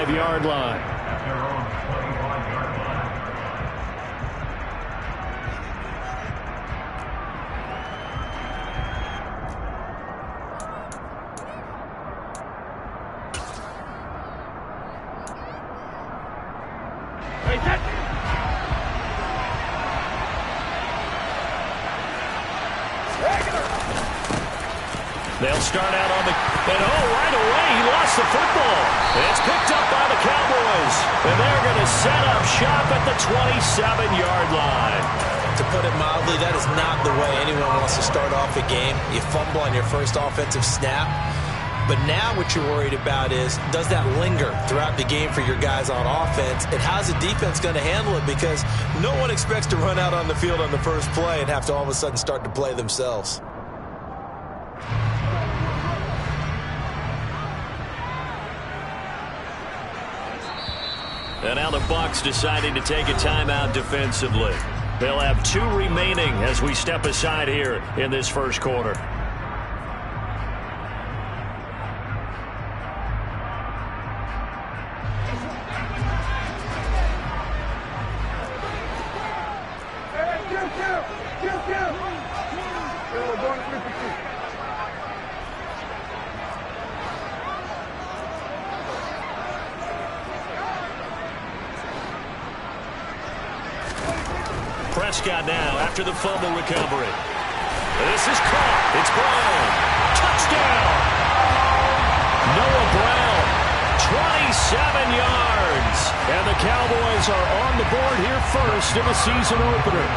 25-yard line. They'll start out on the, and right away he lost the football. It's picked up by the Cowboys, and they're going to set up shop at the 27-yard line. To put it mildly, that is not the way anyone wants to start off a game. You fumble on your first offensive snap. But now what you're worried about is, does that linger throughout the game for your guys on offense? And how's the defense going to handle it? Because no one expects to run out on the field on the first play and have to all of a sudden start to play themselves. And now the Bucs deciding to take a timeout defensively. They'll have 2 remaining as we step aside here in this first quarter. Prescott now after the fumble recovery. This is caught. It's Brown. Touchdown. Noah Brown, 27 yards. And the Cowboys are on the board here first in the season opener.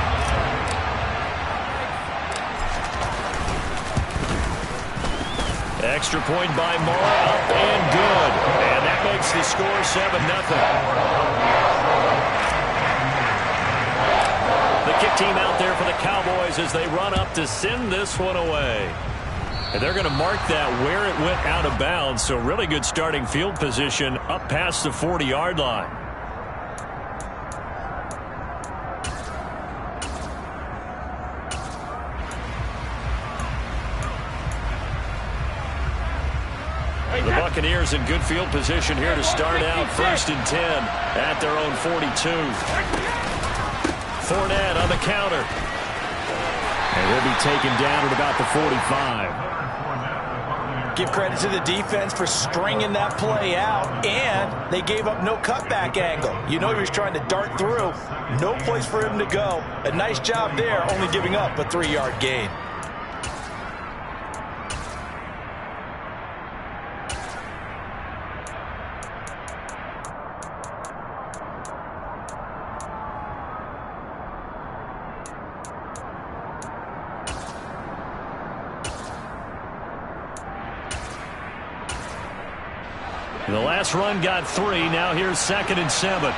Extra point by Moore, up and good. And that makes the score 7-0. Kick team out there for the Cowboys as they run up to send this one away. And they're going to mark that where it went out of bounds, so really good starting field position up past the 40-yard line. The Buccaneers in good field position here to start out 1st and 10 at their own 42. Fournette on the counter. And he'll be taken down at about the 45. Give credit to the defense for stringing that play out, and they gave up no cutback angle. You know he was trying to dart through. No place for him to go. A nice job there, only giving up a 3-yard gain. The last run got 3. Now here's 2nd and 7.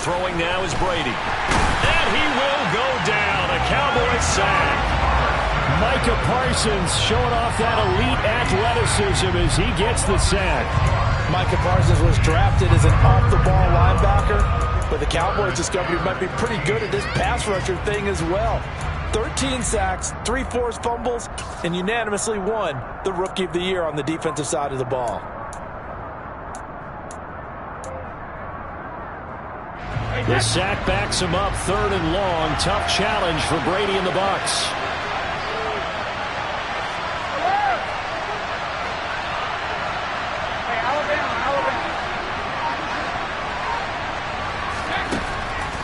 Throwing now is Brady. And he will go down. A Cowboys sack. Micah Parsons showing off that elite athleticism as he gets the sack. Micah Parsons was drafted as an off-the-ball linebacker, but the Cowboys discovered he might be pretty good at this pass rusher thing as well. 13 sacks, 3 forced fumbles, and unanimously won the Rookie of the Year on the defensive side of the ball. The sack backs him up 3rd and long. Tough challenge for Brady and the Bucs.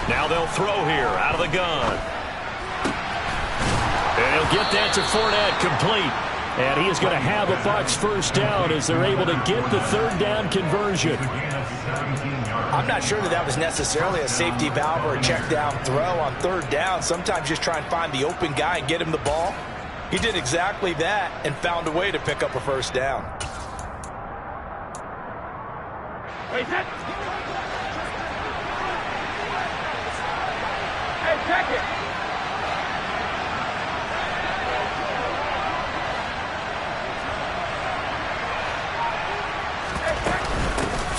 Now they'll throw here out of the gun. And he'll get that to Fournette, complete. And he is going to have a Bucs first down as they're able to get the 3rd down conversion. I'm not sure that was necessarily a safety valve or a check down throw on 3rd down. Sometimes just try and find the open guy and get him the ball. He did exactly that and found a way to pick up a first down. Hey, check it.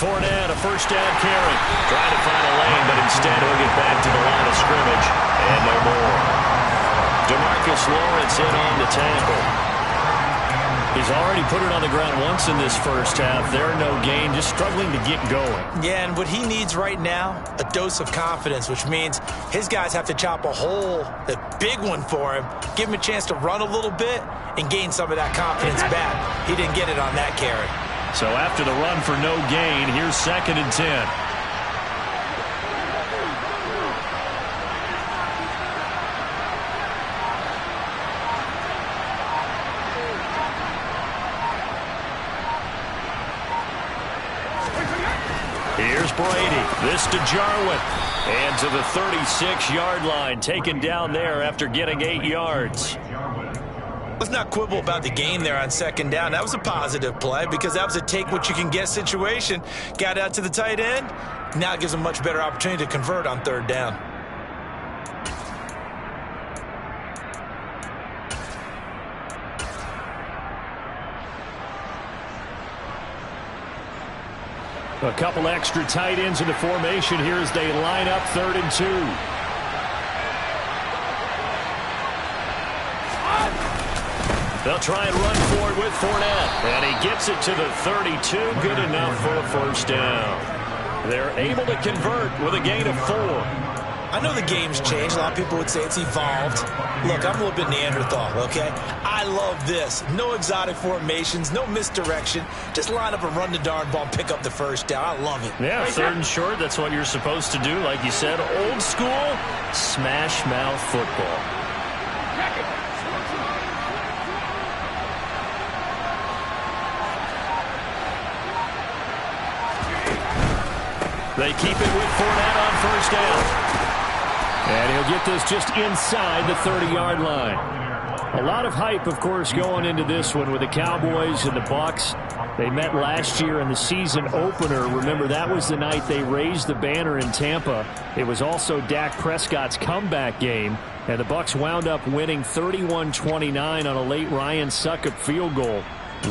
Fournette, a first down carry. Trying to find a lane, but instead he'll get back to the line of scrimmage. And no more. DeMarcus Lawrence in on the tackle. He's already put it on the ground once in this first half. There, no gain, just struggling to get going. Yeah, and what he needs right now, a dose of confidence, which means his guys have to chop a hole, a big one for him, give him a chance to run a little bit and gain some of that confidence back. He didn't get it on that carry. So after the run for no gain, here's 2nd and 10. Here's Brady. This to Jarwin. And to the 36-yard line. Taken down there after getting 8 yards. Let's not quibble about the gain there on 2nd down. That was a positive play because that was a take-what-you-can-get situation. Got out to the tight end. Now it gives him a much better opportunity to convert on 3rd down. A couple extra tight ends in the formation here as they line up 3rd and 2. They'll try and run for it with Fournette. And he gets it to the 32. Good enough for a first down. They're able to convert with a gain of 4. I know the game's changed. A lot of people would say it's evolved. Look, I'm a little bit Neanderthal, okay? I love this. No exotic formations, no misdirection. Just line up and run the darn ball, pick up the first down. I love it. Yeah, 3rd and short, that's what you're supposed to do. Like you said, old school, smash mouth football. They keep it with Fournette on 1st down. And he'll get this just inside the 30-yard line. A lot of hype, of course, going into this one with the Cowboys and the Bucs. They met last year in the season opener. Remember, that was the night they raised the banner in Tampa. It was also Dak Prescott's comeback game. And the Bucs wound up winning 31-29 on a late Ryan Succop field goal.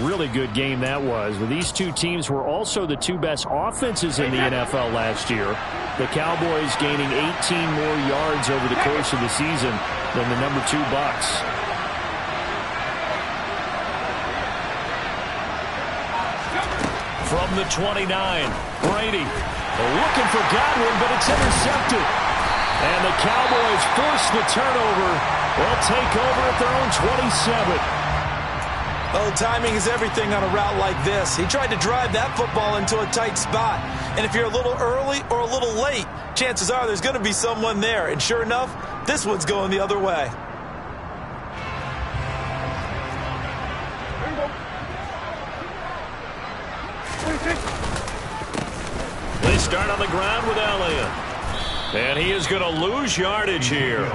Really good game that was. Well, these two teams were also the 2 best offenses in the NFL last year. The Cowboys gaining 18 more yards over the course of the season than the number 2 Bucs. From the 29, Brady looking for Godwin, but it's intercepted. And the Cowboys force the turnover. They'll take over at their own 27. Oh, timing is everything on a route like this. He tried to drive that football into a tight spot. And if you're a little early or a little late, chances are there's going to be someone there. And sure enough, this one's going the other way. They start on the ground with Elliott. And he is going to lose yardage here.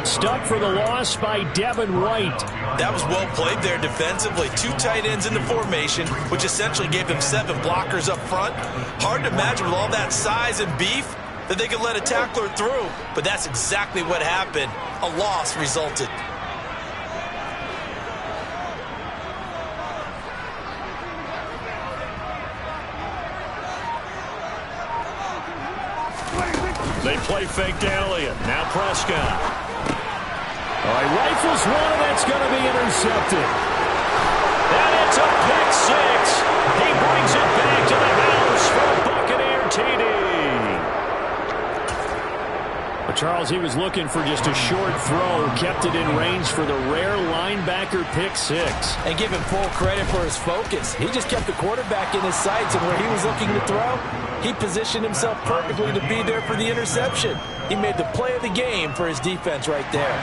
Stuck for the loss by Devin White. That was well played there defensively. 2 tight ends in the formation, which essentially gave them 7 blockers up front. Hard to imagine with all that size and beef that they could let a tackler through. But that's exactly what happened. A loss resulted. They play fake to Elliott. Now Prescott. All right, rifles one, and that's going to be intercepted. And it's a pick 6. He brings it back to the house for a Buccaneer TD. But Charles, he was looking for just a short throw, kept it in range for the rare linebacker pick 6. And give him full credit for his focus. He just kept the quarterback in his sights, and where he was looking to throw, he positioned himself perfectly to be there for the interception. He made the play of the game for his defense right there.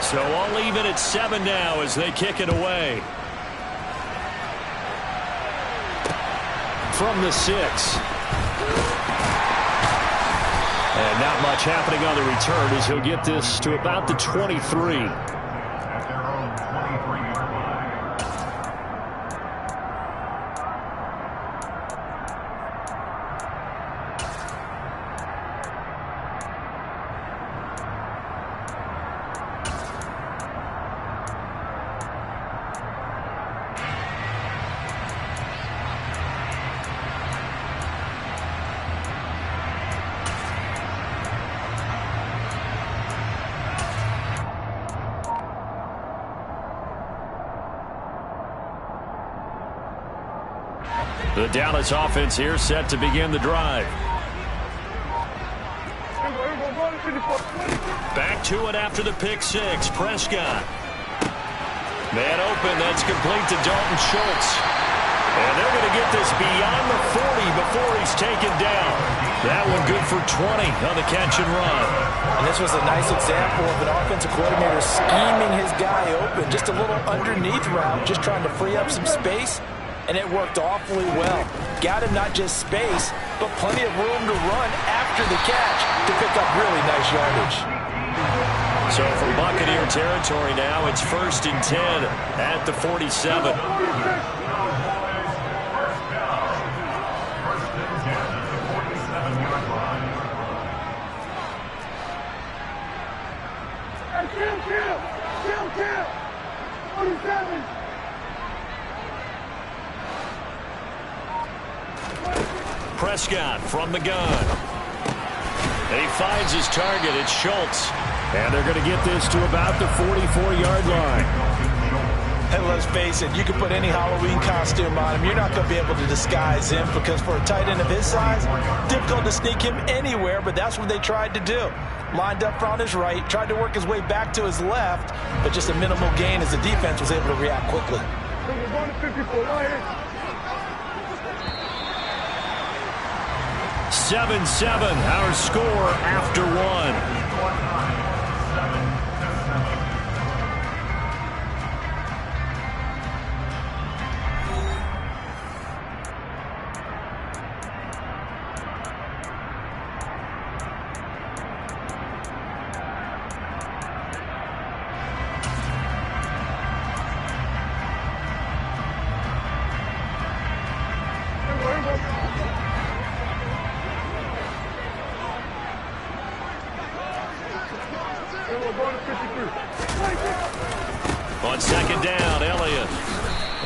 So all even at 7 now as they kick it away. From the 6. And not much happening on the return as he'll get this to about the 23. The Dallas offense here set to begin the drive. Back to it after the pick six. Prescott. Man open. That's complete to Dalton Schultz. And they're going to get this beyond the 40 before he's taken down. That one good for 20 on the catch and run. And this was a nice example of an offensive coordinator scheming his guy open. Just a little underneath route, just trying to free up some space. And it worked awfully well. Got him not just space, but plenty of room to run after the catch to pick up really nice yardage. So from Buccaneer territory now, it's 1st and 10 at the 47. Kill! 47! Prescott from the gun. And he finds his target. It's Schultz. And they're going to get this to about the 44-yard line. And let's face it, you can put any Halloween costume on him. You're not going to be able to disguise him because for a tight end of his size, difficult to sneak him anywhere, but that's what they tried to do. Lined up on his right, tried to work his way back to his left, but just a minimal gain as the defense was able to react quickly. 7-7, our score after one. On second down, Elliott.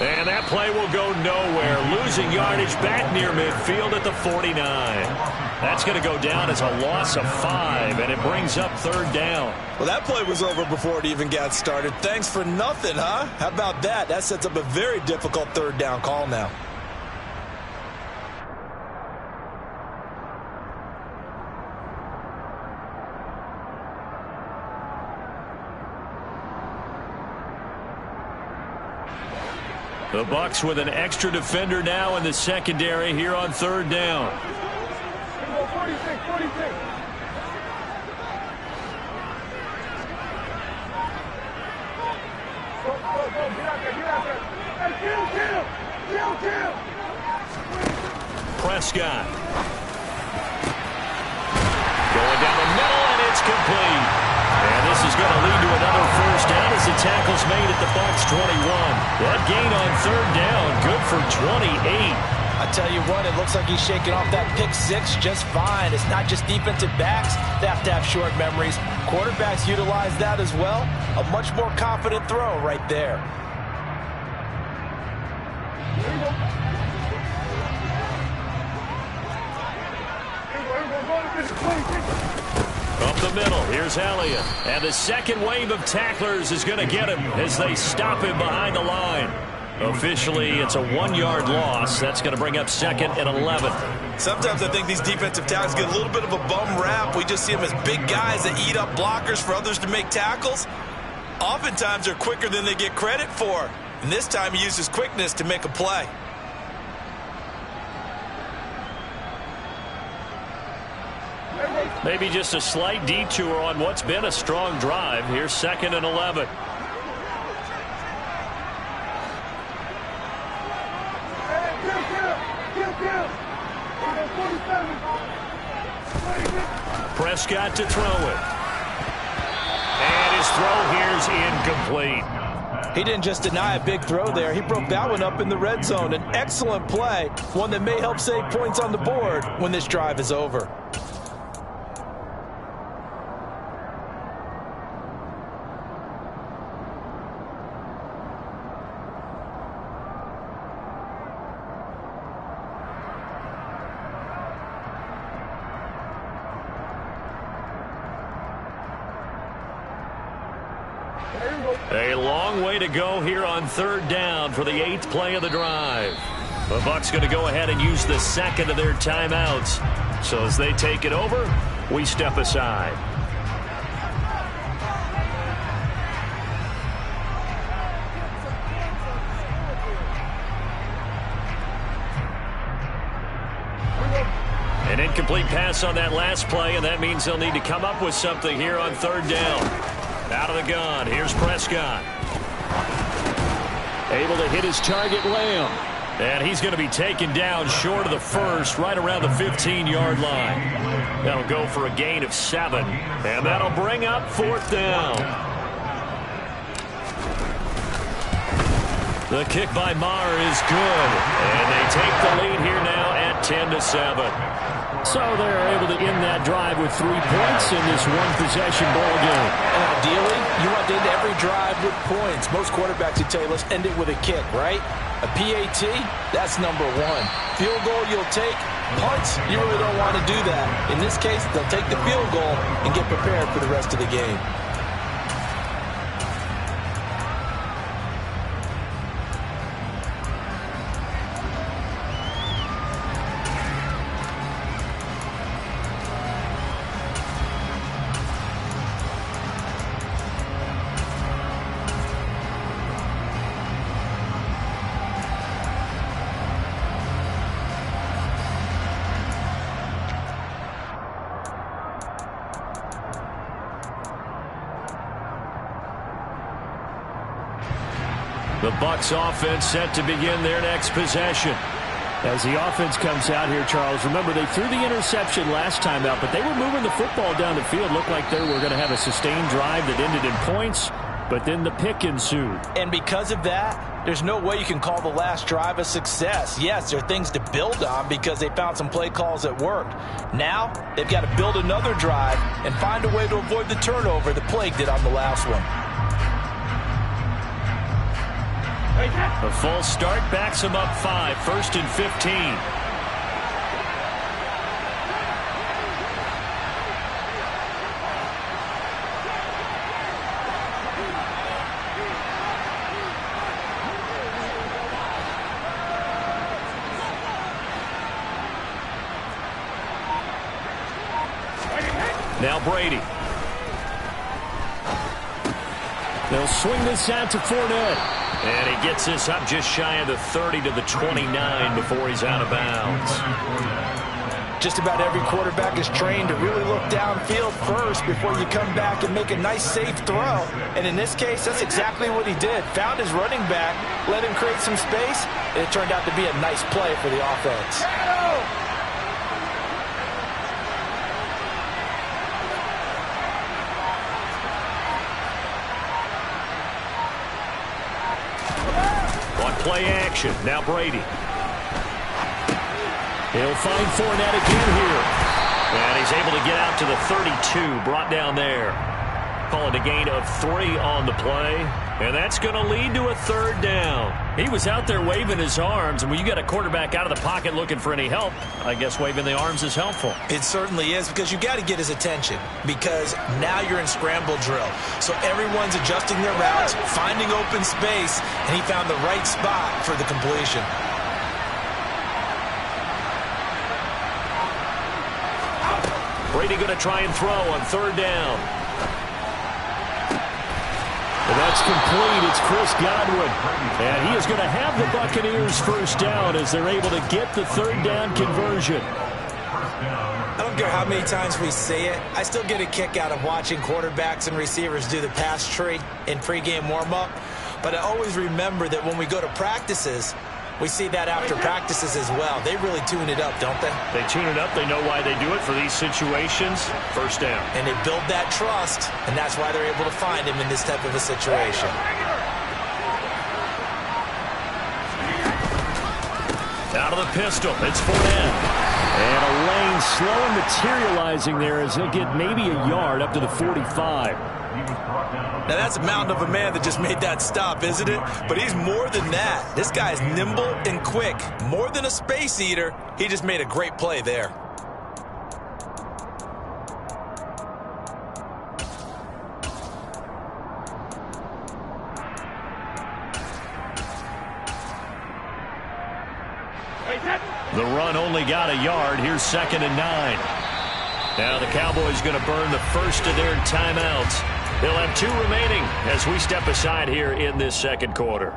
And that play will go nowhere. Losing yardage back near midfield at the 49. That's going to go down as a loss of 5, and it brings up 3rd down. Well, that play was over before it even got started. Thanks for nothing, huh? How about that? That sets up a very difficult 3rd down call now. The Bucs with an extra defender now in the secondary here on 3rd down. 46. Kill! Prescott. Going down the middle, and it's complete. And this is going to lead to another 1st down as the tackle's made at the Bucs 21. That gain on 3rd down, good for 28. I tell you what, it looks like he's shaking off that pick six just fine. It's not just defensive backs that have to have short memories. Quarterbacks utilize that as well. A much more confident throw right there. Up the middle, here's Elliott. And the second wave of tacklers is going to get him as they stop him behind the line. Officially, it's a 1-yard loss. That's going to bring up 2nd and 11. Sometimes I think these defensive tackles get a little bit of a bum rap. We just see them as big guys that eat up blockers for others to make tackles. Oftentimes, they're quicker than they get credit for. And this time, he uses quickness to make a play. Maybe just a slight detour on what's been a strong drive. Here's 2nd and 11. Prescott to throw it. And his throw here's incomplete. He didn't just deny a big throw there. He broke that one up in the red zone. An excellent play, one that may help save points on the board when this drive is over. A long way to go here on 3rd down for the 8th play of the drive. The Bucs going to go ahead and use the second of their timeouts. So as they take it over, we step aside. An incomplete pass on that last play, and that means they'll need to come up with something here on third down. Out of the gun, here's Prescott. Able to hit his target, Lamb. And he's going to be taken down short of the first, right around the 15-yard line. That'll go for a gain of 7, and that'll bring up fourth down. The kick by Maher is good, and they take the lead here now at 10-7. So they're able to end that drive with 3 points in this one-possession ball game. And ideally, you want to end every drive with points. Most quarterbacks would tell you, let's end it with a kick, right? A PAT, that's number 1. Field goal you'll take. Punts, you really don't want to do that. In this case, they'll take the field goal and get prepared for the rest of the game. The Bucs offense set to begin their next possession. As the offense comes out here, Charles, remember they threw the interception last time out, but they were moving the football down the field. Looked like they were going to have a sustained drive that ended in points, but then the pick ensued. And because of that, there's no way you can call the last drive a success. Yes, there are things to build on because they found some play calls that worked. Now, they've got to build another drive and find a way to avoid the turnover the plague did on the last one. A full start backs him up 5, 1st and 15. Now Brady. They'll swing this out to Fournette. And he gets this up just shy of the 30 to the 29 before he's out of bounds. Just about every quarterback is trained to really look downfield first before you come back and make a nice, safe throw. And in this case, that's exactly what he did. Found his running back, let him create some space, and it turned out to be a nice play for the offense. Play action. Now Brady. He'll find Fournette again here. And he's able to get out to the 32. Brought down there. Call it a gain of 3 on the play. And that's going to lead to a third down. He was out there waving his arms. And when you got a quarterback out of the pocket looking for any help, I guess waving the arms is helpful. It certainly is, because you got to get his attention, because now you're in scramble drill. So everyone's adjusting their routes, finding open space, and he found the right spot for the completion. Brady going to try and throw on third down. And that's complete. It's Chris Godwin. And he is going to have the Buccaneers first down as they're able to get the third down conversion. I don't care how many times we say it, I still get a kick out of watching quarterbacks and receivers do the pass tree in pregame warm-up. But I always remember that when we go to practices, we see that after practices as well. They really tune it up, don't they? They tune it up. They know why they do it for these situations. First down. And they build that trust, and that's why they're able to find him in this type of a situation. Out of the pistol. It's Fournette. And a lane slow materializing there as he'll get maybe a yard up to the 45. Now, that's a mountain of a man that just made that stop, isn't it? But he's more than that. This guy's nimble and quick. More than a space eater, he just made a great play there. The run only got a yard. Here's 2nd and 9. Now the Cowboys going to burn the first of their timeouts. They'll have 2 remaining as we step aside here in this second quarter.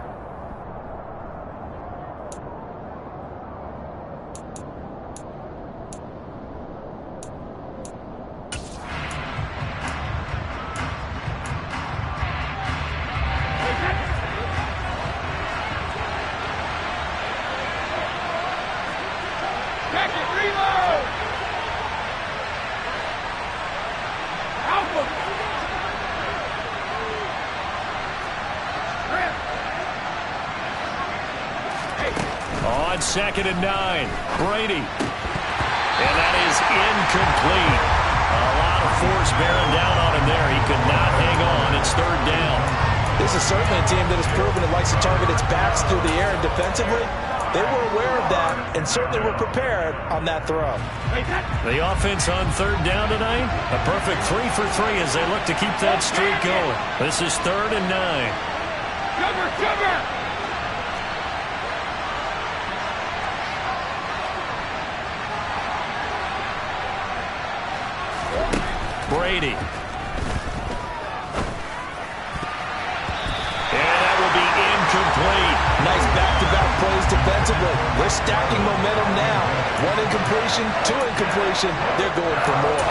On 2nd and 9, Brady. And that is incomplete. A lot of force bearing down on him there. He could not hang on. It's 3rd down. This is certainly a team that has proven it likes to target its backs through the air, and defensively, they were aware of that and certainly were prepared on that throw. The offense on 3rd down tonight, a perfect 3 for 3 as they look to keep that streak going. This is 3rd and 9. Cover! Brady. And that will be incomplete. Nice back-to-back plays defensively. They're stacking momentum now. 1 incompletion, 2 incompletion. They're going for more.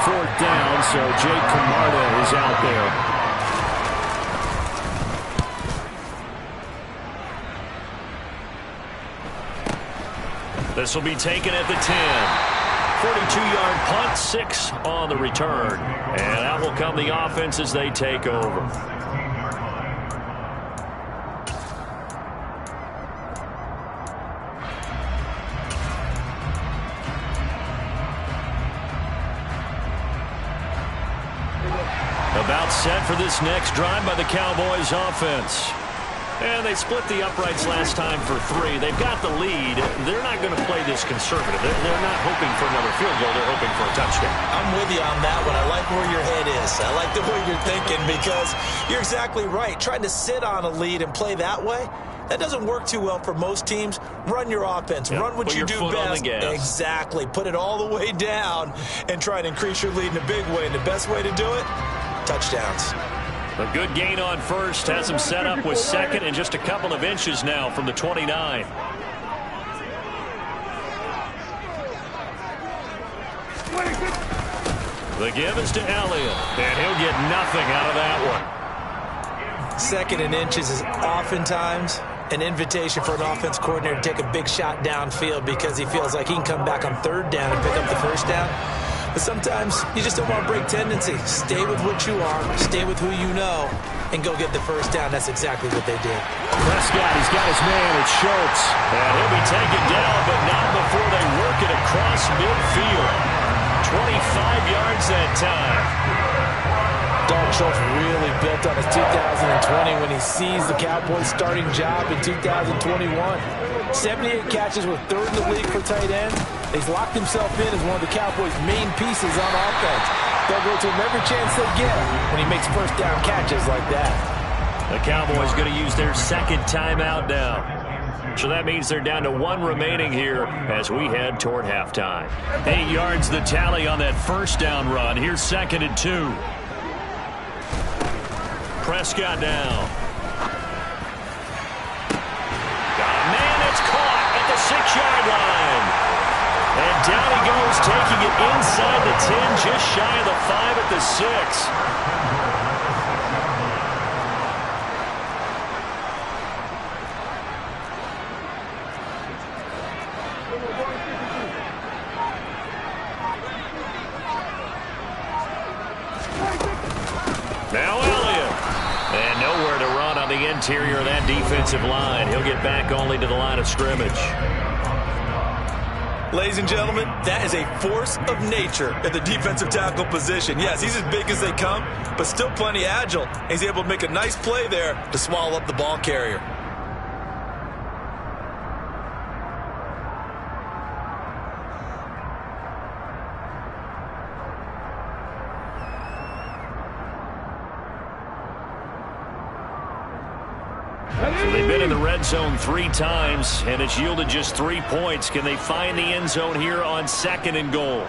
4th down, so Jake Camarda is out there. This will be taken at the 10. 42-yard punt, 6 on the return. And that will come the offense as they take over. About set for this next drive by the Cowboys offense. And they split the uprights last time for 3. They've got the lead. They're not going to play this conservative. They're not hoping for another field goal. They're hoping for a touchdown. I'm with you on that one. I like where your head is. I like the way you're thinking because you're exactly right. Trying to sit on a lead and play that way, that doesn't work too well for most teams. Run your offense. Yep. Run what you do best. Exactly. Put it all the way down and try and increase your lead in a big way. And the best way to do it, touchdowns. A good gain on first has him set up with 2nd and just a couple of inches now from the 29. The give is to Elliott, and he'll get nothing out of that one. 2nd and inches is oftentimes an invitation for an offense coordinator to take a big shot downfield because he feels like he can come back on 3rd down and pick up the 1st down. But sometimes you just don't want to break tendency. Stay with what you are, stay with who you know, and go get the 1st down. That's exactly what they did. Prescott, he's got his man. It's Schultz. And he'll be taken down, but not before they work it across midfield. 25 yards that time. Dalton Schultz really built on his 2020 when he seized the Cowboys' starting job in 2021. 78 catches were 3rd in the league for tight end. He's locked himself in as one of the Cowboys' main pieces on offense. They'll go to him every chance they get when he makes 1st down catches like that. The Cowboys going to use their 2nd timeout now. So that means they're down to 1 remaining here as we head toward halftime. 8 yards the tally on that 1st down run. Here's 2nd and 2. Prescott now. Got a man that's caught at the 6-yard line. And down he goes, taking it inside the 10, just shy of the 5 at the 6. Now Elliott. And nowhere to run on the interior of that defensive line. He'll get back only to the line of scrimmage. Ladies and gentlemen, that is a force of nature at the defensive tackle position. Yes, he's as big as they come, but still plenty agile. He's able to make a nice play there to swallow up the ball carrier. So they've been in the red zone 3 times, and it's yielded just 3 points. Can they find the end zone here on 2nd and goal?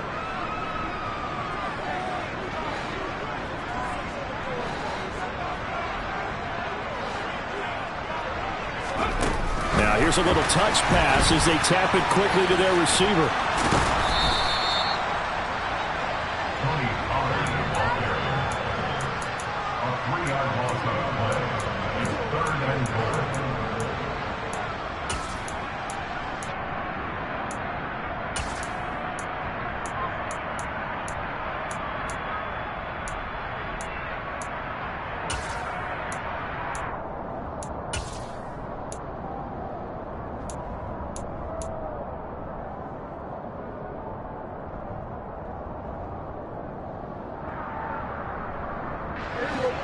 Now here's a little touch pass as they tap it quickly to their receiver.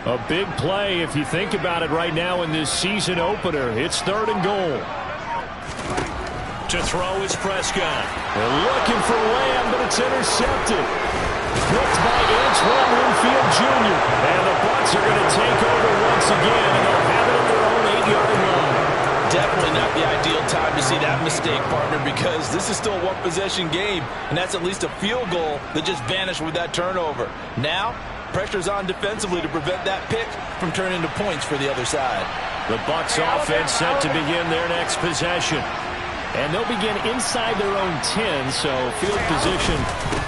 A big play if you think about it right now in this season opener. It's 3rd and goal. To throw is Prescott. They're looking for Lamb, but it's intercepted. Picked by Antoine Winfield Jr. And the Bucs are going to take over once again, and they'll have it at their own 8-yard line. Definitely not the ideal time to see that mistake, partner, because this is still a one-possession game, and that's at least a field goal that just vanished with that turnover. Now, pressure's on defensively to prevent that pick from turning into points for the other side. The Bucs offense set to begin their next possession. And they'll begin inside their own 10, so field position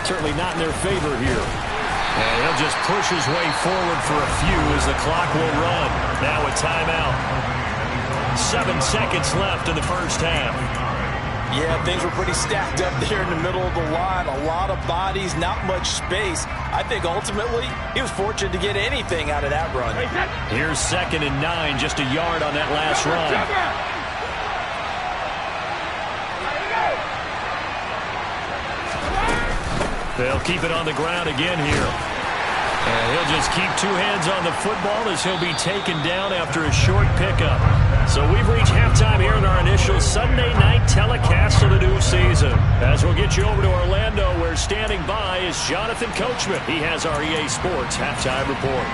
certainly not in their favor here. And he'll just push his way forward for a few as the clock will run. Now a timeout. 7 seconds left in the first half. Yeah, things were pretty stacked up there in the middle of the line. A lot of bodies, not much space. I think ultimately he was fortunate to get anything out of that run. Here's 2nd and 9, just a yard on that last run. They'll keep it on the ground again here. And he'll just keep 2 hands on the football as he'll be taken down after a short pickup. So we've reached halftime here in our initial Sunday night telecast of the new season. As we'll get you over to Orlando, where standing by is Jonathan Coachman. He has our EA Sports halftime report.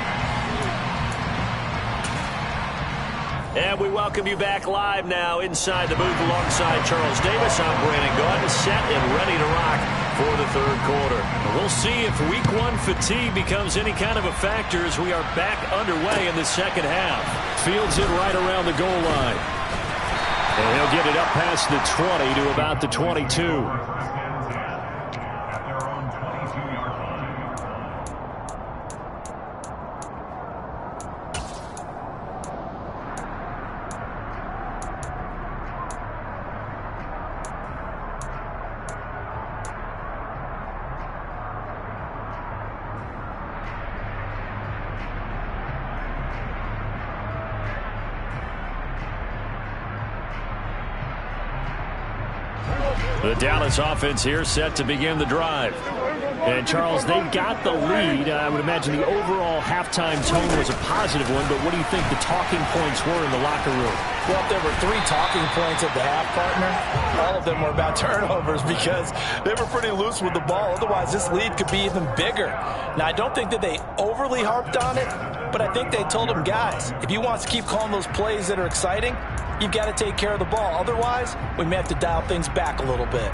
And we welcome you back live now inside the booth alongside Charles Davis. I'm Brandon Gaudin, set and ready to rock for the 3rd quarter. We'll see if Week 1 fatigue becomes any kind of a factor as we are back underway in the 2nd half. Fields it right around the goal line. And he'll get it up past the 20 to about the 22. The Dallas offense here set to begin the drive. And, Charles, they've got the lead. I would imagine the overall halftime tone was a positive one, but what do you think the talking points were in the locker room? Well, if there were 3 talking points at the half, partner, all of them were about turnovers because they were pretty loose with the ball. Otherwise, this lead could be even bigger. Now, I don't think that they overly harped on it, but I think they told them, guys, if you want to keep calling those plays that are exciting, you've got to take care of the ball. Otherwise, we may have to dial things back a little bit.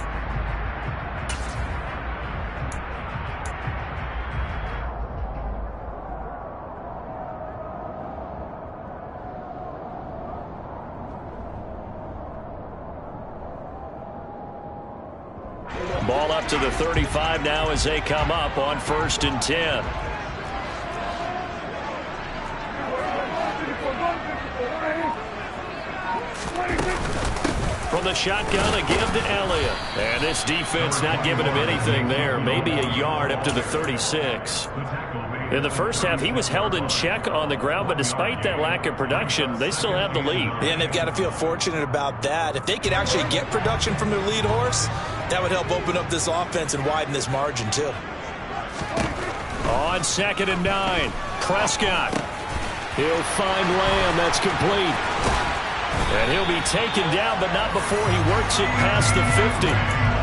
Ball up to the 35 now as they come up on 1st and 10. From the shotgun, a give to Elliott. And this defense not giving him anything there. Maybe a yard up to the 36. In the first half, he was held in check on the ground, but despite that lack of production, they still have the lead. And they've got to feel fortunate about that. If they could actually get production from their lead horse, that would help open up this offense and widen this margin, too. On 2nd and 9, Prescott. He'll find Lamb. That's complete. And he'll be taken down, but not before he works it past the 50.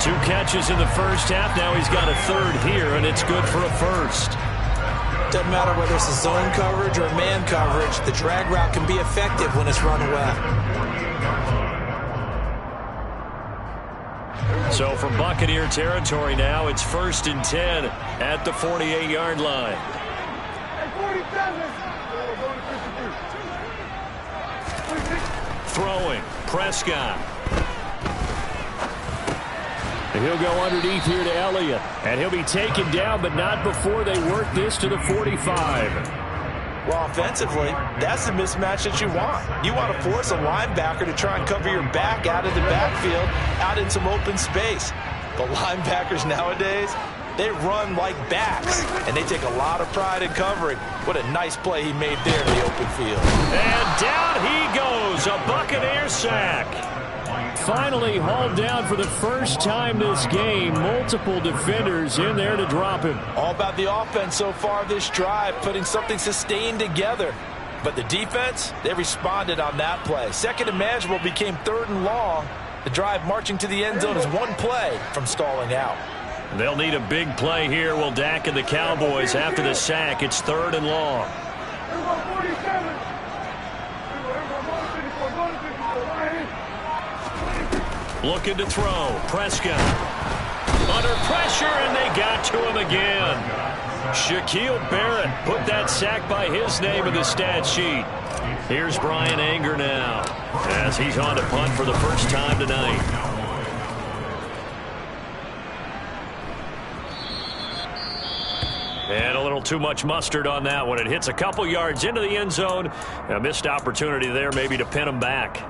2 catches in the first half. Now he's got a 3rd here, and it's good for a 1st. Doesn't matter whether it's a zone coverage or man coverage, the drag route can be effective when it's run well. So from Buccaneer territory now, it's 1st and 10 at the 48-yard line. Throwing, Prescott. And he'll go underneath here to Elliott. And he'll be taken down, but not before they work this to the 45. Well, offensively, that's the mismatch that you want. You want to force a linebacker to try and cover your back out of the backfield, out in some open space. But linebackers nowadays, they run like backs, and they take a lot of pride in covering. What a nice play he made there in the open field. And down he goes, a Buccaneer sack. Finally hauled down for the first time this game. Multiple defenders in there to drop him. All about the offense so far this drive, putting something sustained together. But the defense, they responded on that play. Second and manageable became 3rd and long. The drive marching to the end zone is one play from stalling out. They'll need a big play here. Will Dak and the Cowboys after the sack. It's 3rd and long. Looking to throw. Prescott. Under pressure, and they got to him again. Shaquille Barrett put that sack by his name in the stat sheet. Here's Brian Anger now as he's on to punt for the first time tonight. And a little too much mustard on that one. It hits a couple yards into the end zone. A missed opportunity there maybe to pin him back.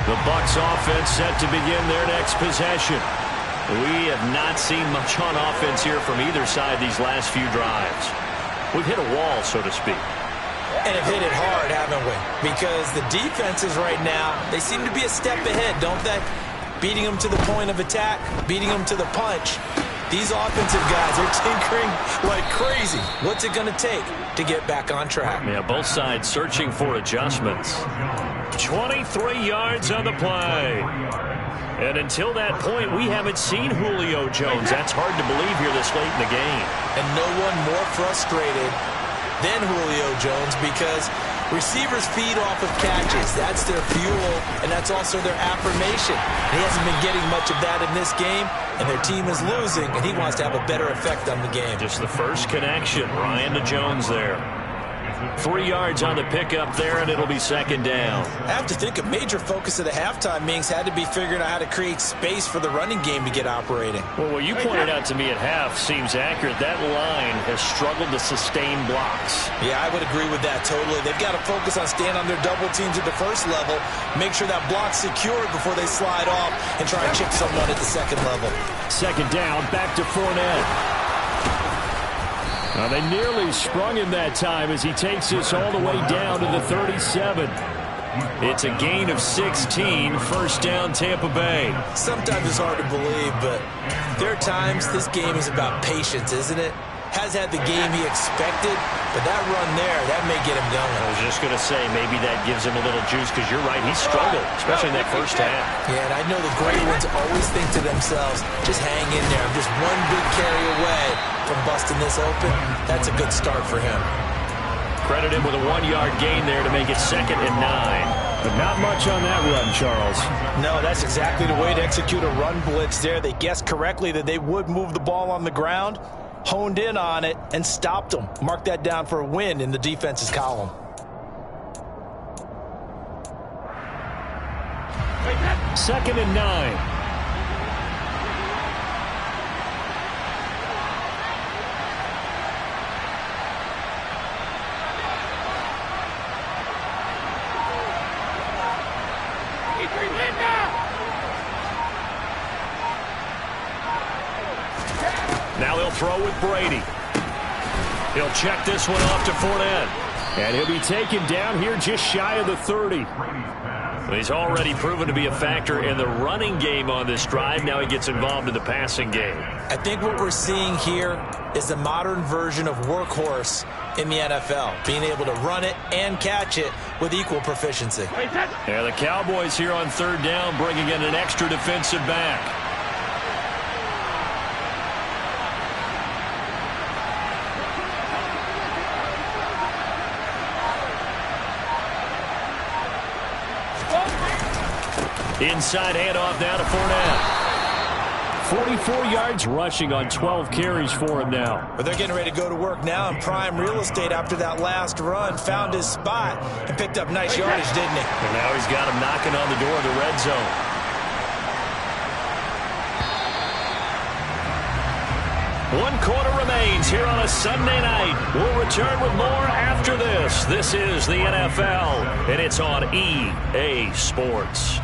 The Bucs offense set to begin their next possession. We have not seen much on offense here from either side these last few drives. We've hit a wall, so to speak. And have hit it hard, haven't we? Because the defenses right now, they seem to be a step ahead, don't they? Beating them to the point of attack, beating them to the punch. These offensive guys are tinkering like crazy. What's it going to take to get back on track? Yeah, both sides searching for adjustments. 23 yards on the play. And until that point, we haven't seen Julio Jones. That's hard to believe here this late in the game. And no one more frustrated than Julio Jones because receivers feed off of catches. That's their fuel, and that's also their affirmation. And he hasn't been getting much of that in this game, and their team is losing, and he wants to have a better effect on the game. Just the first connection, Ryan to Jones there. 3 yards on the pickup there, and it'll be 2nd down. I have to think a major focus of the halftime meetings had to be figuring out how to create space for the running game to get operating. Well, what you pointed out to me at half seems accurate. That line has struggled to sustain blocks. Yeah, I would agree with that totally. They've got to focus on staying on their double teams at the first level, make sure that block's secured before they slide off and try and chip someone at the second level. 2nd down, back to Fournette. Now they nearly sprung him that time as he takes this all the way down to the 37. It's a gain of 16, 1st down Tampa Bay. Sometimes it's hard to believe, but there are times this game is about patience, isn't it? Has had the game he expected, but that run there, that may get him going. I was just going to say, maybe that gives him a little juice, because you're right, he struggled, especially in that first half. Yeah, and I know the great ones always think to themselves, just hang in there. I'm just one big carry away from busting this open. That's a good start for him. Credit him with a 1-yard gain there to make it 2nd and 9. But not much on that run, Charles. No, that's exactly the way to execute a run blitz there. They guessed correctly that they would move the ball on the ground, honed in on it, and stopped them. Mark that down for a win in the defense's column. Second and 9. Now he'll throw with Brady. He'll check this one off to Fournette. And he'll be taken down here just shy of the 30. He's already proven to be a factor in the running game on this drive. Now he gets involved in the passing game. I think what we're seeing here is the modern version of workhorse in the NFL, being able to run it and catch it with equal proficiency. Yeah, the Cowboys here on third down bringing in an extra defensive back. Inside handoff now to Fournette. 44 yards rushing on 12 carries for him now. But they're getting ready to go to work now in prime real estate after that last run. Found his spot and picked up nice yardage, didn't he? And now he's got him knocking on the door of the red zone. One quarter remains here on a Sunday night. We'll return with more after this. This is the NFL, and it's on EA Sports.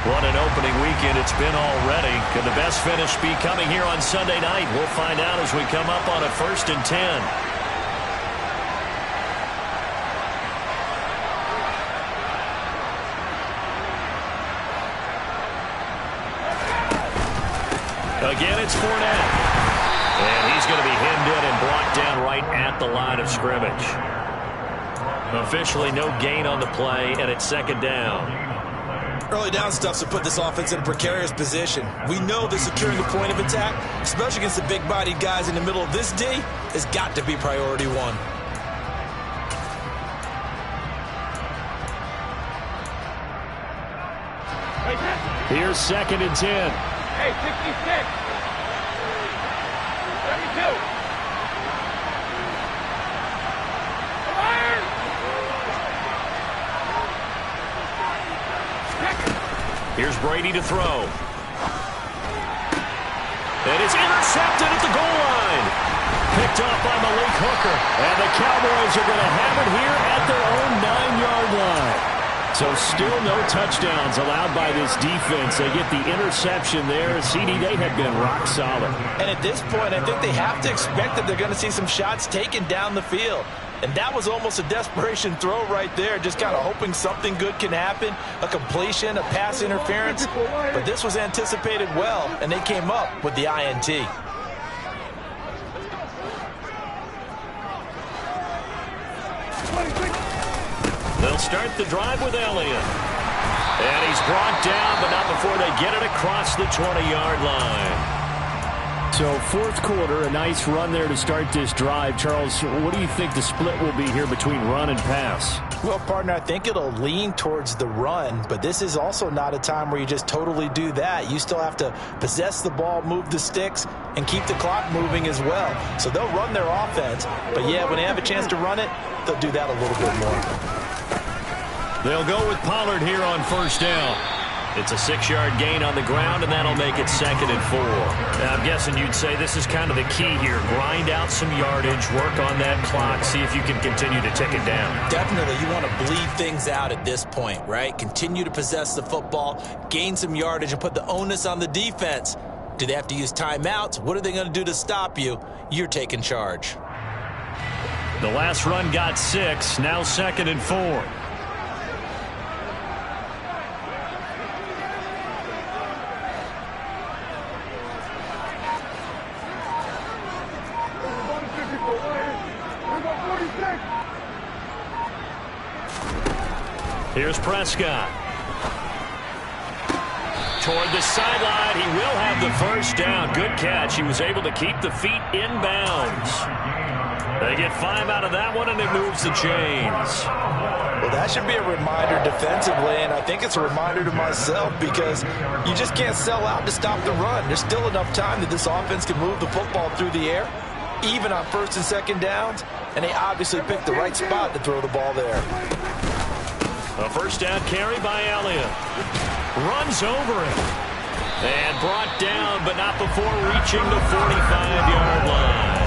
What an opening weekend it's been already. Could the best finish be coming here on Sunday night? We'll find out as we come up on a 1st and 10. Again, it's Fournette. And he's going to be hemmed in and brought down right at the line of scrimmage. Officially no gain on the play, and it's 2nd down. Early down stuff to put this offense in a precarious position. We know that securing the point of attack, especially against the big-bodied guys in the middle of this D, has got to be priority one. Here's 2nd and 10. Hey, 66. 32. Here's Brady to throw. And it's intercepted at the goal line. Picked off by Malik Hooker. And the Cowboys are going to have it here at their own 9-yard line. So still no touchdowns allowed by this defense. They get the interception there. CD, they have been rock solid. And at this point, I think they have to expect that they're going to see some shots taken down the field. And that was almost a desperation throw right there, just kind of hoping something good can happen, a completion, a pass interference. But this was anticipated well, and they came up with the INT. They'll start the drive with Elliott. And he's brought down, but not before they get it across the 20-yard line. So 4th quarter, a nice run there to start this drive. Charles, what do you think the split will be here between run and pass? Well, partner, I think it'll lean towards the run, but this is also not a time where you just totally do that. You still have to possess the ball, move the sticks, and keep the clock moving as well. So they'll run their offense, but yeah, when they have a chance to run it, they'll do that a little bit more. They'll go with Pollard here on 1st down. It's a 6-yard gain on the ground, and that'll make it 2nd and 4. Now, I'm guessing you'd say this is kind of the key here. Grind out some yardage, work on that clock, see if you can continue to tick it down. Definitely, you want to bleed things out at this point, right? Continue to possess the football, gain some yardage, and put the onus on the defense. Do they have to use timeouts? What are they going to do to stop you? You're taking charge. The last run got 6, now 2nd and 4. Here's Prescott. Toward the sideline, he will have the 1st down. Good catch. He was able to keep the feet in bounds. They get 5 out of that one, and it moves the chains. Well, that should be a reminder defensively, and I think it's a reminder to myself because you just can't sell out to stop the run. There's still enough time that this offense can move the football through the air, even on 1st and 2nd downs, and they obviously picked the right spot to throw the ball there. A 1st down carry by Elliott. Runs over it. And brought down, but not before reaching the 45-yard line.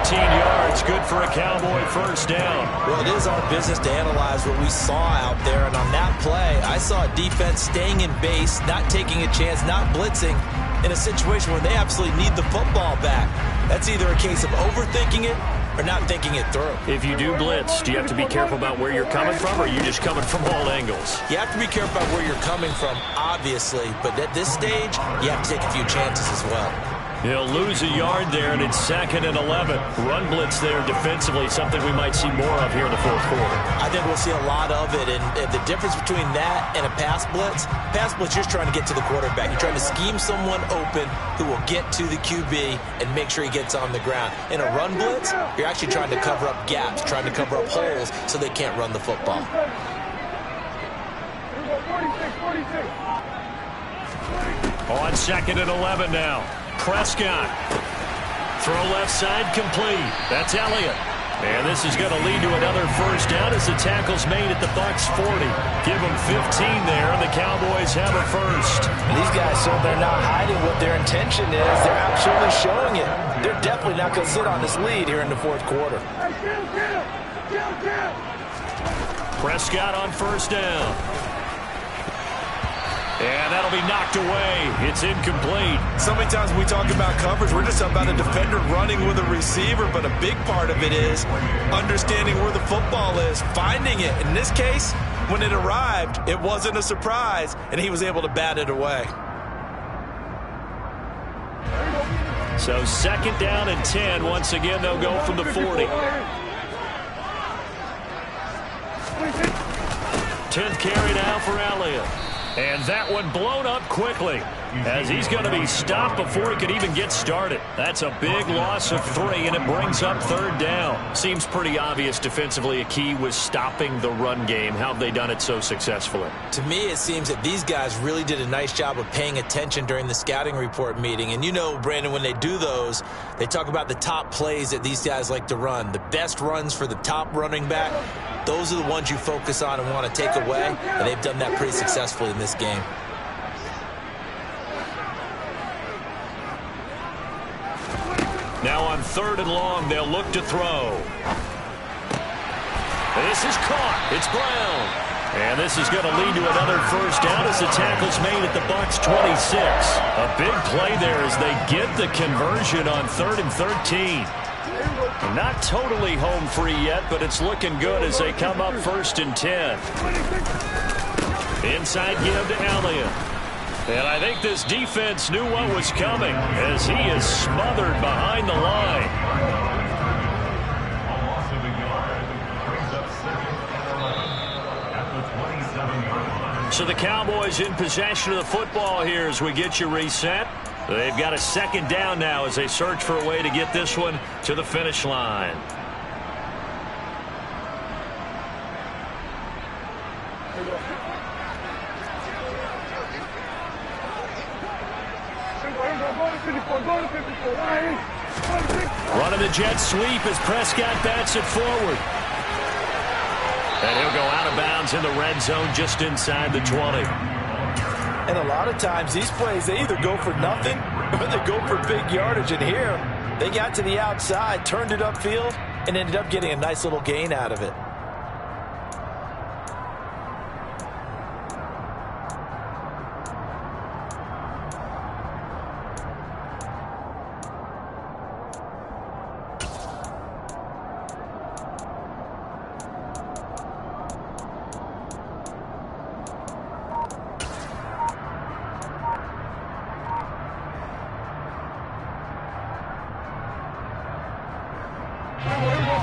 14 yards, good for a Cowboy 1st down. Well, it is our business to analyze what we saw out there, and on that play, I saw a defense staying in base, not taking a chance, not blitzing, in a situation where they absolutely need the football back. That's either a case of overthinking it or not thinking it through. If you do blitz, do you have to be careful about where you're coming from, or are you just coming from all angles? You have to be careful about where you're coming from, obviously, but at this stage, you have to take a few chances as well. He'll lose a yard there, and it's 2nd and 11. Run blitz there defensively, something we might see more of here in the fourth quarter. I think we'll see a lot of it, and the difference between that and a pass blitz, you're trying to get to the quarterback. You're trying to scheme someone open who will get to the QB and make sure he gets on the ground. In a run blitz, you're actually trying to cover up gaps, trying to cover up holes so they can't run the football. On 2nd and 11 now. Prescott. Throw left side complete. That's Elliott. And this is going to lead to another first down as the tackle's made at the Bucs 40. Give them 15 there, and the Cowboys have a first. And these guys, so they're not hiding what their intention is. They're absolutely showing it. They're definitely not going to sit on this lead here in the fourth quarter. Prescott on first down. And that'll be knocked away. It's incomplete. So many times when we talk about coverage, we're just about a defender running with a receiver, but a big part of it is understanding where the football is, finding it. In this case, when it arrived, it wasn't a surprise, and he was able to bat it away. So 2nd down and 10. Once again, they'll go from the 40. 10th carry now for Elliott. And that one blown up quickly as he's going to be stopped before he could even get started. That's a big loss of 3, and it brings up 3rd down. Seems pretty obvious defensively a key was stopping the run game. How have they done it so successfully? To me, it seems that these guys really did a nice job of paying attention during the scouting report meeting. And you know, Brandon, when they do those, they talk about the top plays that these guys like to run. The best runs for the top running back. Those are the ones you focus on and want to take away, and they've done that pretty successfully in this game. Now on 3rd and long, they'll look to throw. This is caught. It's Brown. And this is going to lead to another first down as the tackle's made at the Bucs 26. A big play there as they get the conversion on 3rd and 13. Not totally home free yet, but it's looking good as they come up 1st and 10. Inside give to Elliott. And I think this defense knew what was coming as he is smothered behind the line. So the Cowboys in possession of the football here as we get you reset. They've got a 2nd down now as they search for a way to get this one to the finish line. Running the jet sweep as Prescott bats it forward. And he'll go out of bounds in the red zone just inside the 20. And a lot of times these plays, they either go for nothing or they go for big yardage. And here, they got to the outside, turned it upfield, and ended up getting a nice little gain out of it.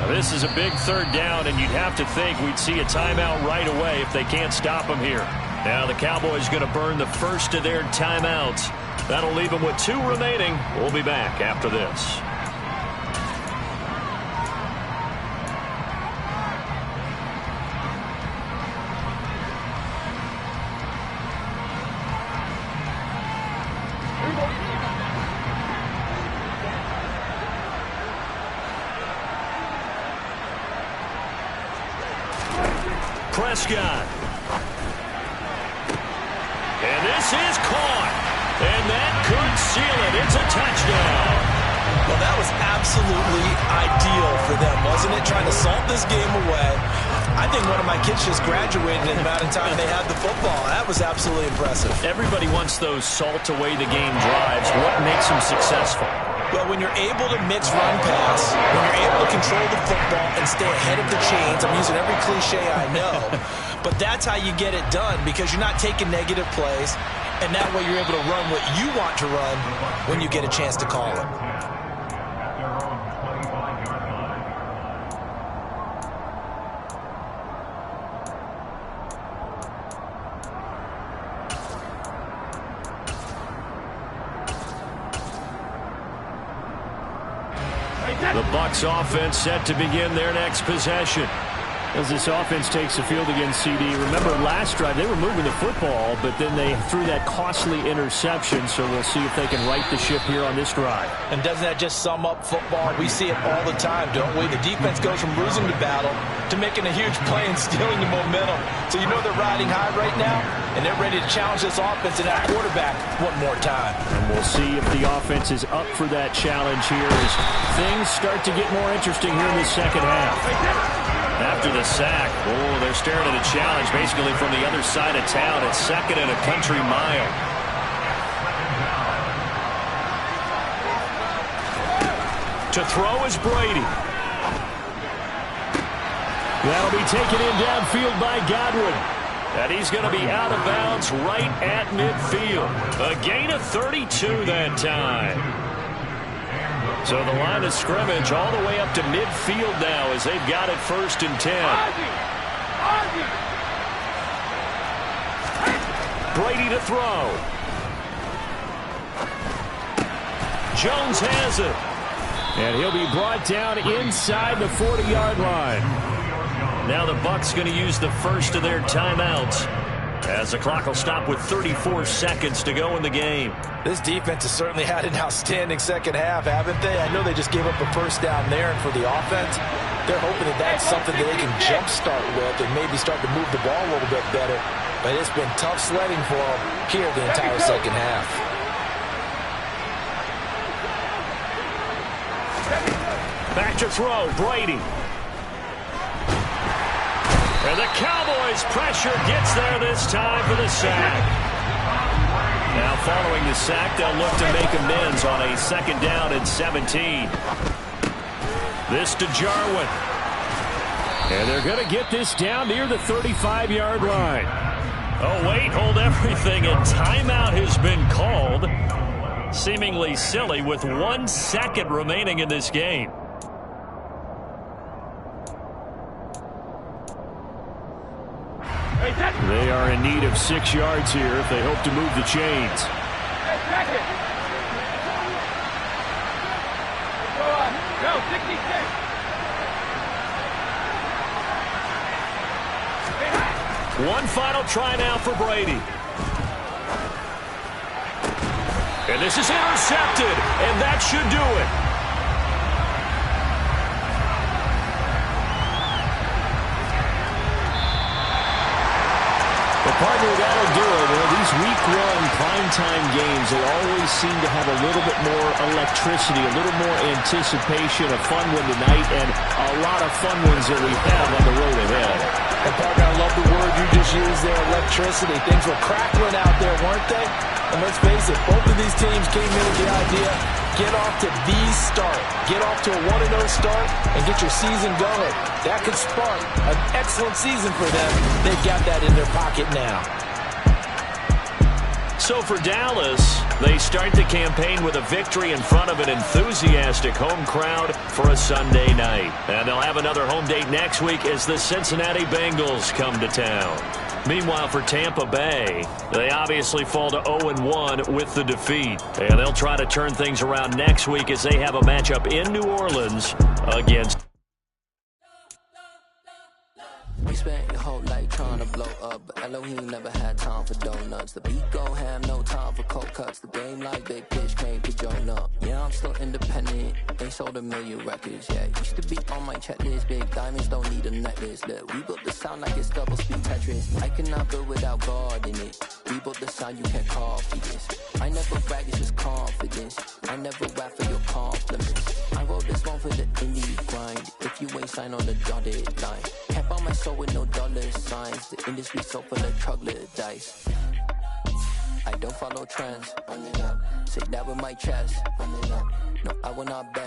This is a big 3rd down, and you'd have to think we'd see a timeout right away if they can't stop them here. Now the Cowboys going to burn the first of their timeouts. That'll leave them with 2 remaining. We'll be back after this. Prescott. And this is caught. And that could seal it. It's a touchdown. Well, that was absolutely ideal for them, wasn't it? Trying to salt this game away. I think one of my kids just graduated in the amount of time they had the football. That was absolutely impressive. Everybody wants those salt away the game drives. What makes them successful? Well, when you're able to mix run pass, when you're able to control the football and stay ahead of the chains, I'm using every cliche I know, but that's how you get it done because you're not taking negative plays, and that way you're able to run what you want to run when you get a chance to call it. The Bucs offense set to begin their next possession. As this offense takes the field against CD, remember last drive they were moving the football, but then they threw that costly interception, so we'll see if they can right the ship here on this drive. And doesn't that just sum up football? We see it all the time, don't we? The defense goes from losing the battle to making a huge play and stealing the momentum. So you know they're riding high right now, and they're ready to challenge this offense and that quarterback one more time. And we'll see if the offense is up for that challenge here as things start to get more interesting here in the second half. After the sack, they're staring at a challenge basically from the other side of town. It's second and a country mile. To throw is Brady. That'll be taken in downfield by Godwin. And he's going to be out of bounds right at midfield. A gain of 32 that time. So the line of scrimmage all the way up to midfield now as they've got it 1st and 10. Brady to throw. Jones has it. And he'll be brought down inside the 40-yard line. Now the Bucs going to use the first of their timeouts as the clock will stop with 34 seconds to go in the game. This defense has certainly had an outstanding second half, haven't they? I know they just gave up a first down there, and for the offense, they're hoping that that's something that they can jumpstart with and maybe start to move the ball a little bit better. But it's been tough sledding for them here the entire second half. Back to throw, Brady. And the Cowboys' pressure gets there this time for the sack. Now following the sack, they'll look to make amends on a 2nd down and 17. This to Jarwin. And they're going to get this down near the 35-yard line. Oh, wait, hold everything. And timeout has been called. Seemingly silly with 1 second remaining in this game. They are in need of 6 yards here if they hope to move the chains. Go, 66. One final try now for Brady. And this is intercepted, and that should do it. Partner, that'll do it. Well, these week-long primetime games, they always seem to have a little bit more electricity, a little more anticipation, a fun one tonight, and a lot of fun ones that we have on the road ahead. And, partner, I love the word you just used there, electricity. Things were crackling out there, weren't they? And let's face it, both of these teams came in with the idea, get off to the start. Get off to a 1-0 start and get your season going. That could spark an excellent season for them. They've got that in their pocket now. So for Dallas, they start the campaign with a victory in front of an enthusiastic home crowd for a Sunday night. And they'll have another home date next week as the Cincinnati Bengals come to town. Meanwhile, for Tampa Bay, they obviously fall to 0-1 with the defeat. And they'll try to turn things around next week as they have a matchup in New Orleans against... We spent your whole life trying to blow up, but Elohim never had time for donuts. The beat gon' have no time for cold cuts. The game like big pitch came to join up. Yeah, I'm still independent. Ain't sold a million records yet. Used to be on my checklist. Big diamonds don't need a necklace. Look, we built the sound like it's double speed Tetris. I cannot build without God in it. We built the sound you can't copy this. I never brag, it's just confidence. I never rap for your compliments. I wrote this one for the indie grind. If you ain't signed on the dotted line, can't buy my soul with no dollar signs. The industry so full of troglodytes. I don't follow trends. Run it up. Say that with my chest. Run it up. No, I will not bend.